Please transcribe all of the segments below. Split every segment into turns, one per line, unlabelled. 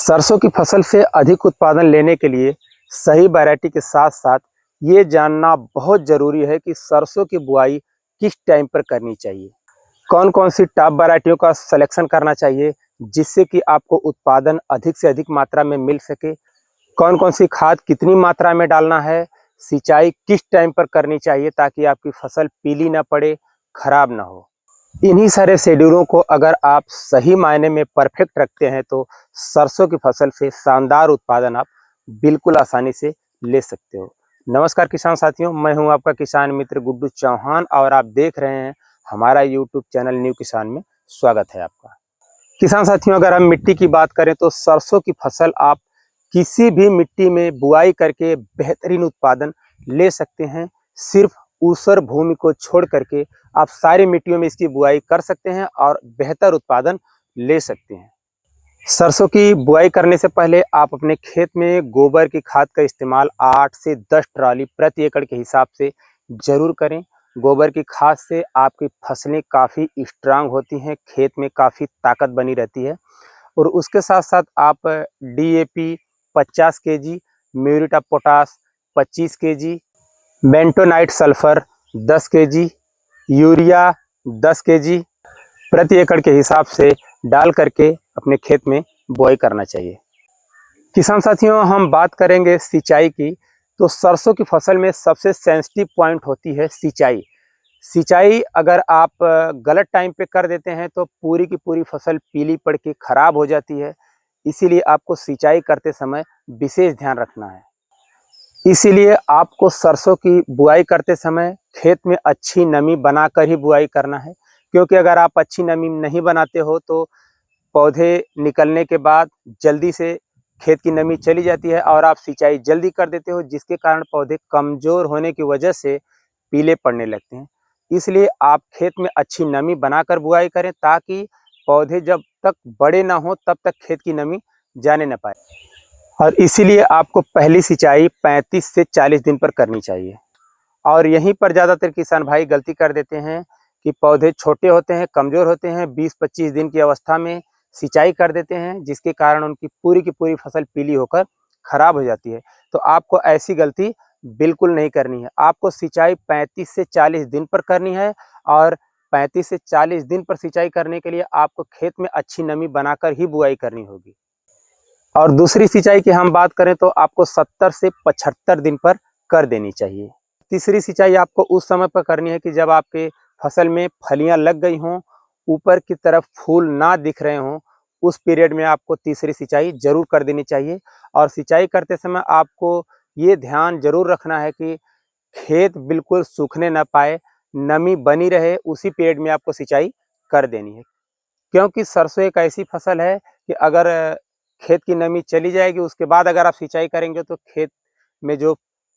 सरसों की फसल से अधिक उत्पादन लेने के लिए सही वैरायटी के साथ साथ ये जानना बहुत ज़रूरी है कि सरसों की बुआई किस टाइम पर करनी चाहिए। कौन कौन सी टॉप वैरायटियों का सिलेक्शन करना चाहिए जिससे कि आपको उत्पादन अधिक से अधिक मात्रा में मिल सके। कौन कौन सी खाद कितनी मात्रा में डालना है, सिंचाई किस टाइम पर करनी चाहिए ताकि आपकी फसल पीली ना पड़े, खराब ना हो। इन्हीं सारे शेड्यूलों को अगर आप सही मायने में परफेक्ट रखते हैं तो सरसों की फसल से शानदार उत्पादन आप बिल्कुल आसानी से ले सकते हो। नमस्कार किसान साथियों, मैं हूं आपका किसान मित्र गुड्डू चौहान और आप देख रहे हैं हमारा यूट्यूब चैनल न्यू किसान में। स्वागत है आपका। किसान साथियों, अगर हम मिट्टी की बात करें तो सरसों की फसल आप किसी भी मिट्टी में बुआई करके बेहतरीन उत्पादन ले सकते हैं। सिर्फ ऊसर भूमि को छोड़ करके आप सारी मिट्टियों में इसकी बुआई कर सकते हैं और बेहतर उत्पादन ले सकते हैं। सरसों की बुआई करने से पहले आप अपने खेत में गोबर की खाद का इस्तेमाल 8 से 10 ट्राली प्रति एकड़ के हिसाब से जरूर करें। गोबर की खाद से आपकी फसलें काफ़ी स्ट्रांग होती हैं, खेत में काफ़ी ताकत बनी रहती है। और उसके साथ साथ आप DAP 50 kg, muriate of potash 25 kg, bentonite sulphur 10 kg, urea 10 kg प्रति एकड़ के हिसाब से डाल करके अपने खेत में बुआई करना चाहिए। किसान साथियों, हम बात करेंगे सिंचाई की, तो सरसों की फसल में सबसे सेंसिटिव पॉइंट होती है सिंचाई। सिंचाई अगर आप गलत टाइम पे कर देते हैं तो पूरी की पूरी फसल पीली पड़ के खराब हो जाती है। इसीलिए आपको सिंचाई करते समय विशेष ध्यान रखना है। इसीलिए आपको सरसों की बुआई करते समय खेत में अच्छी नमी बनाकर ही बुआई करना है, क्योंकि अगर आप अच्छी नमी नहीं बनाते हो तो पौधे निकलने के बाद जल्दी से खेत की नमी चली जाती है और आप सिंचाई जल्दी कर देते हो, जिसके कारण पौधे कमज़ोर होने की वजह से पीले पड़ने लगते हैं। इसलिए आप खेत में अच्छी नमी बनाकर बुआई करें ताकि पौधे जब तक बड़े ना हो तब तक खेत की नमी जाने न पाए। और इसीलिए आपको पहली सिंचाई 35 से 40 दिन पर करनी चाहिए। और यहीं पर ज़्यादातर किसान भाई गलती कर देते हैं कि पौधे छोटे होते हैं, कमज़ोर होते हैं, 20-25 दिन की अवस्था में सिंचाई कर देते हैं, जिसके कारण उनकी पूरी की पूरी फसल पीली होकर खराब हो जाती है। तो आपको ऐसी गलती बिल्कुल नहीं करनी है। आपको सिंचाई 35 से 40 दिन पर करनी है और 35 से 40 दिन पर सिंचाई करने के लिए आपको खेत में अच्छी नमी बनाकर ही बुआई करनी होगी। और दूसरी सिंचाई की हम बात करें तो आपको 70 से 75 दिन पर कर देनी चाहिए। तीसरी सिंचाई आपको उस समय पर करनी है कि जब आपके फसल में फलियां लग गई हों, ऊपर की तरफ फूल ना दिख रहे हों, उस पीरियड में आपको तीसरी सिंचाई जरूर कर देनी चाहिए। और सिंचाई करते समय आपको ये ध्यान जरूर रखना है कि खेत बिल्कुल सूखने ना पाए, नमी बनी रहे, उसी पीरियड में आपको सिंचाई कर देनी है। क्योंकि सरसों एक ऐसी फसल है कि अगर खेत की नमी चली जाएगी, उसके बाद अगर आप सिंचाई करेंगे तो खेत में जो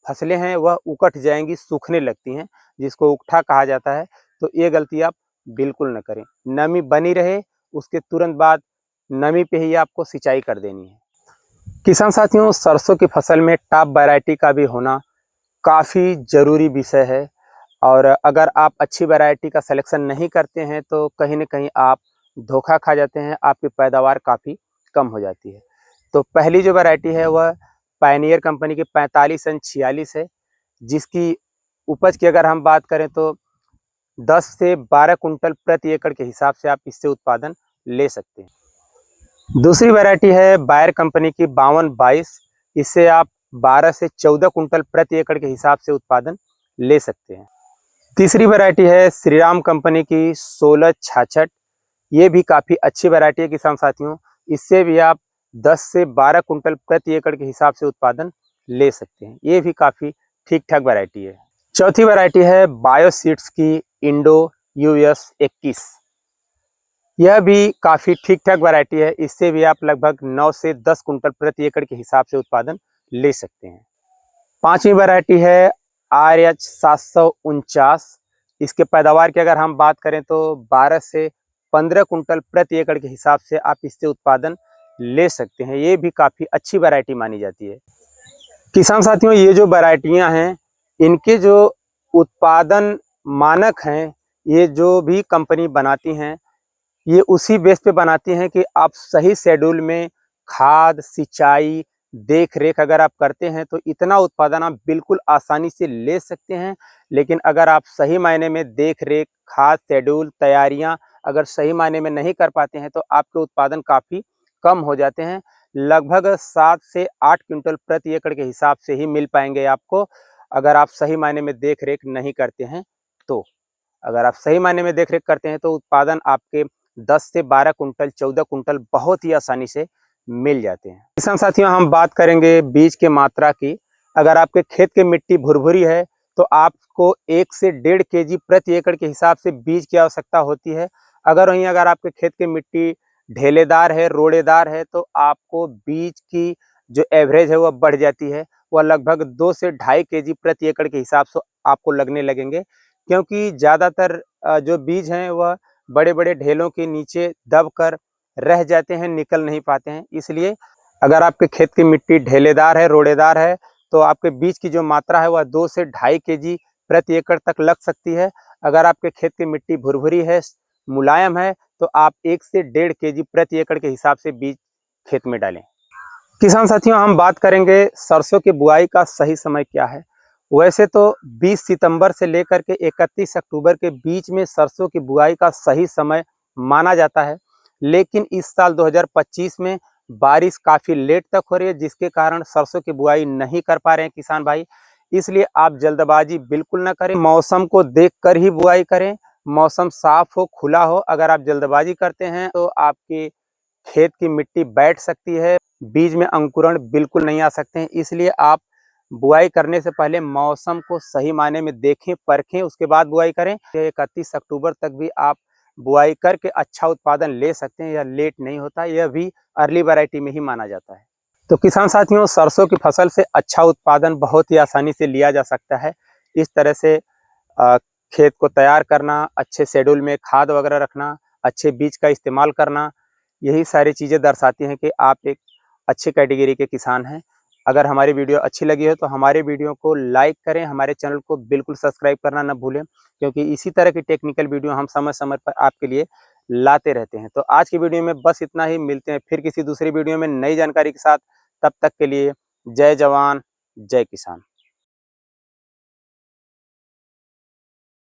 फसलें हैं वह उकट जाएंगी, सूखने लगती हैं, जिसको उकठा कहा जाता है। तो ये गलती आप बिल्कुल न करें। नमी बनी रहे, उसके तुरंत बाद नमी पे ही आपको सिंचाई कर देनी है। किसान साथियों, सरसों की फसल में टॉप वैरायटी का भी होना काफ़ी ज़रूरी विषय है। और अगर आप अच्छी वैरायटी का सिलेक्शन नहीं करते हैं तो कहीं न कहीं आप धोखा खा जाते हैं, आपकी पैदावार काफ़ी कम हो जाती है। तो पहली जो वैरायटी है वह पायनियर कंपनी की 45N46 है, जिसकी उपज की अगर हम बात करें तो 10 से 12 कुंटल प्रति एकड़ के हिसाब से आप इससे उत्पादन ले सकते हैं। दूसरी वैरायटी है बायर कंपनी की 5222, इससे आप 12 से 14 कुंटल प्रति एकड़ के हिसाब से उत्पादन ले सकते हैं। तीसरी वैरायटी है श्रीराम कंपनी की 1666, ये भी काफ़ी अच्छी वैरायटी है किसान साथियों। इससे भी आप 10 से 12 कुंटल प्रति एकड़ के हिसाब से उत्पादन ले सकते हैं। ये भी काफ़ी ठीक ठाक वैरायटी है। चौथी वैरायटी है बायोसीड्स की इंडो US 21, यह भी काफ़ी ठीक ठाक वैरायटी है। इससे भी आप लगभग 9 से 10 कुंटल प्रति एकड़ के हिसाब से उत्पादन ले सकते हैं। पांचवी वैरायटी है RH 749, इसके पैदावार की अगर हम बात करें तो 12 से 15 कुंटल प्रति एकड़ के हिसाब से आप इससे उत्पादन ले सकते हैं। ये भी काफ़ी अच्छी वैरायटी मानी जाती है। किसान साथियों, ये जो वैरायटियां हैं, इनके जो उत्पादन मानक हैं, ये जो भी कंपनी बनाती हैं, ये उसी बेस पे बनाती हैं कि आप सही शेड्यूल में खाद, सिंचाई, देख रेख अगर आप करते हैं तो इतना उत्पादन आप बिल्कुल आसानी से ले सकते हैं। लेकिन अगर आप सही मायने में देख रेख, खाद, शेड्यूल, तैयारियां अगर सही मायने में नहीं कर पाते हैं तो आपके उत्पादन काफ़ी कम हो जाते हैं। लगभग 7 से 8 क्विंटल प्रति एकड़ के हिसाब से ही मिल पाएंगे आपको, अगर आप सही मायने में देख रेख नहीं करते हैं तो। अगर आप सही मायने में देख रेख करते हैं तो उत्पादन आपके 10 से 12 कुंटल, 14 कुंटल बहुत ही आसानी से मिल जाते हैं। किसान साथियों, हम बात करेंगे बीज के मात्रा की। अगर आपके खेत की मिट्टी भुरभुरी है तो आपको 1 से 1.5 केजी प्रति एकड़ के हिसाब से बीज की आवश्यकता होती है। अगर आपके खेत की मिट्टी ढेलेदार है, रोड़ेदार है तो आपको बीज की जो एवरेज है वह बढ़ जाती है, वह लगभग 2 से 2.5 केजी प्रति एकड़ के हिसाब से आपको लगने लगेंगे। क्योंकि ज़्यादातर जो बीज हैं वह बड़े-बड़े ढेलों के नीचे दबकर रह जाते हैं, निकल नहीं पाते हैं। इसलिए अगर आपके खेत की मिट्टी ढेलेदार है, रोड़ेदार है तो आपके बीज की जो मात्रा है वह 2 से 2.5 केजी प्रति एकड़ तक लग सकती है। अगर आपके खेत की मिट्टी भुरभुरी है, मुलायम है तो आप 1 से 1.5 केजी प्रति एकड़ के हिसाब से बीज खेत में डालें। किसान साथियों, हम बात करेंगे सरसों की बुआई का सही समय क्या है। वैसे तो 20 सितंबर से लेकर के 31 अक्टूबर के बीच में सरसों की बुआई का सही समय माना जाता है। लेकिन इस साल 2025 में बारिश काफ़ी लेट तक हो रही है, जिसके कारण सरसों की बुआई नहीं कर पा रहे हैं किसान भाई। इसलिए आप जल्दबाजी बिल्कुल ना करें, मौसम को देखकर ही बुआई करें। मौसम साफ हो, खुला हो। अगर आप जल्दबाजी करते हैं तो आपकी खेत की मिट्टी बैठ सकती है, बीज में अंकुरण बिल्कुल नहीं आ सकते हैं। इसलिए आप बुआई करने से पहले मौसम को सही मायने में देखें, परखें, उसके बाद बुआई करें। 31 अक्टूबर तक भी आप बुआई करके अच्छा उत्पादन ले सकते हैं, यह लेट नहीं होता, यह भी अर्ली वैरायटी में ही माना जाता है। तो किसान साथियों, सरसों की फसल से अच्छा उत्पादन बहुत ही आसानी से लिया जा सकता है। इस तरह से अ, खेत को तैयार करना, अच्छे शेड्यूल में खाद वगैरह रखना, अच्छे बीज का इस्तेमाल करना, यही सारी चीज़ें दर्शाती हैं कि आप एक अच्छे कैटेगरी के किसान हैं। अगर हमारी वीडियो अच्छी लगी हो तो हमारे वीडियो को लाइक करें, हमारे चैनल को बिल्कुल सब्सक्राइब करना ना भूलें, क्योंकि इसी तरह की टेक्निकल वीडियो हम समय समय पर आपके लिए लाते रहते हैं। तो आज की वीडियो में बस इतना ही, मिलते हैं फिर किसी दूसरी वीडियो में नई जानकारी के साथ। तब तक के लिए जय जवान, जय किसान।